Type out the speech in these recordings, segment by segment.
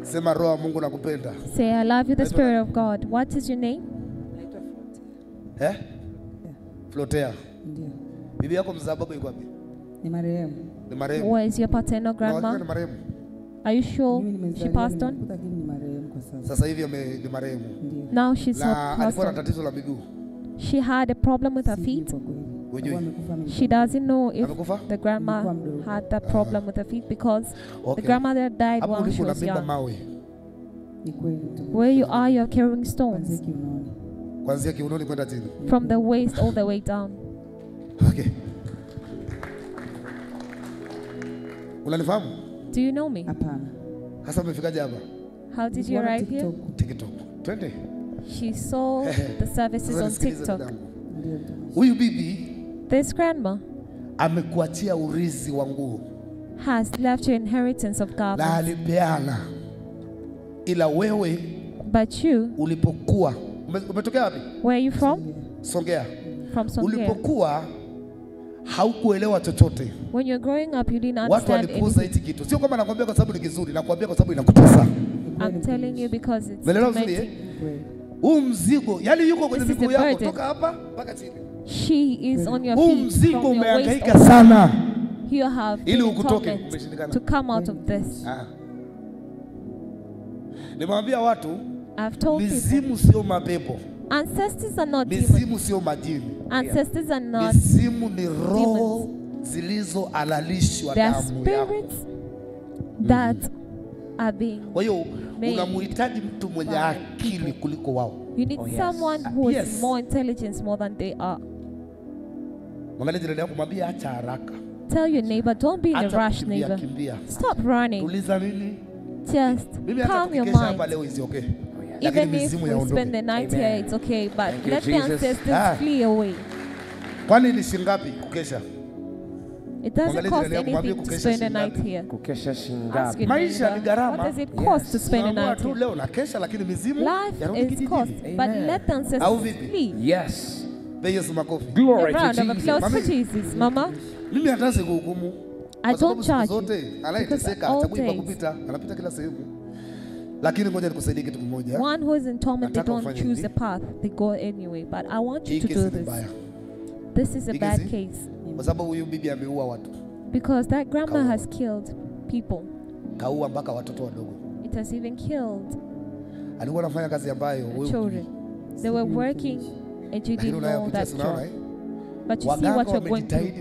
Sema roho wa Mungu nakupenda. Say, I love you, the Spirit of God. What is your name? Flotea. Ndio. Bibi yako mzaa baba yuko wapi? Ni marehemu. Ni marehemu. Where is your paternal grandma? Ni marehemu. Are you sure she passed on? Ni marehemu kwa sasa. Sasa hivi ni marehemu. Now she's alikuwa na passed tatizo la miguu. She had a problem with her feet. She doesn't know if the grandma had that problem with her feet because the grandmother died while she was young. Where you are, you're carrying stones. From the waist all the way down. Okay. Unanifahamu? Do you know me? Hapana. Hasa umefikaje hapa? How did you arrive here? TikTok. Twende. She saw the services on TikTok. Huyu bibi, this grandma, amekuachia urithi wa nguo. Has left your inheritance of garments. Na alipeana. Ila wewe, but you, ulipokuwa, umetokea wapi? Where are you from? Songea. From Songea. Ulipokuwa haukuelewa chochote. When you're growing up, you didn't understand. Watu walipuuza hichi kitu. Sio kama nakwambia kwa sababu ni kizuri, nakwambia kwa sababu inakutesa. I'm telling you because it's tormenting. Mzigo, yani yuko kwenye miguu yako toka hapa mpaka chini. She is on your feet. Mzigo umehangaika sana. You have ili ukutoke to come out of this. Nimwambia watu, I've told mizimu sio mapepo. Ancestors are not demons. Mizimu sio majini. Ancestors are not mizimu ni roho zilizohalalishwa damu yako. spirits that are being kwa hiyo unamhitaji mtu mwenye akili kuliko wao. You need someone who is more intelligent more than they are. Mwangalie jirani yako, mwambie acha haraka. Tell your neighbor, don't be in a rush, neighbor. Stop running. Tuliza nini? Just calm your mind. Leo is okay. Even if we spend the night here, it's okay, but let the ancestors flee away. Kwani ni shingapi kukesha? It doesn't cost anything to spend the night here. Kukesha shingapi? Maisha ni gharama. What does it cost to spend the night here? Leo nakesha lakini mizimu life is cost, but let the ancestors flee. Yes. Yesu makofi. Glory to Jesus. Round of applause for Jesus, Mama. Mimi hata sikuhukumu. I don't charge you. Anayeteseka hachagui pa kupita, anapita kila sehemu. Lakini ngoja nikusaidie kitu kimoja. One who is in torment, they don't choose the path, they go anyway. But I want you to do this. This is a bad case. Kwa sababu huyu bibi ameua watu. Because that grandma has killed people. Kaua mpaka watoto wadogo. It has even killed alikuwa anafanya kazi ambayo wewe children. They were working and you didn't know that job. But you see what you're going through.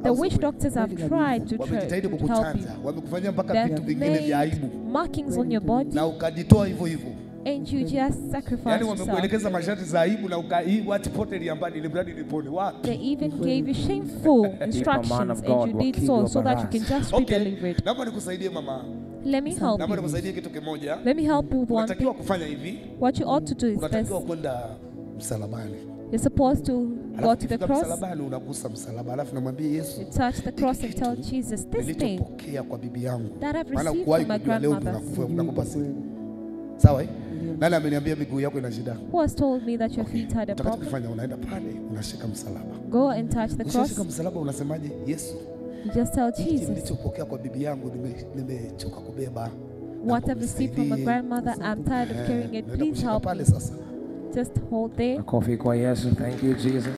The witch doctors have tried to help you. They've made markings on your body. And you just sacrifice yourself. They even gave you shameful instructions and you did so that you can just be delivered. Let me help you. Let me help you with one thing. What you ought to do is this. You're supposed to go to the cross. You touch the cross and tell Jesus, this pain that I've received from my grandmother. Who has told me that your feet had a problem? Go and touch the cross. You just tell Jesus, what I've received from my grandmother, I'm tired of carrying it. Please help me. Just hold there. Coffee kwa Yesu. Thank you, Jesus.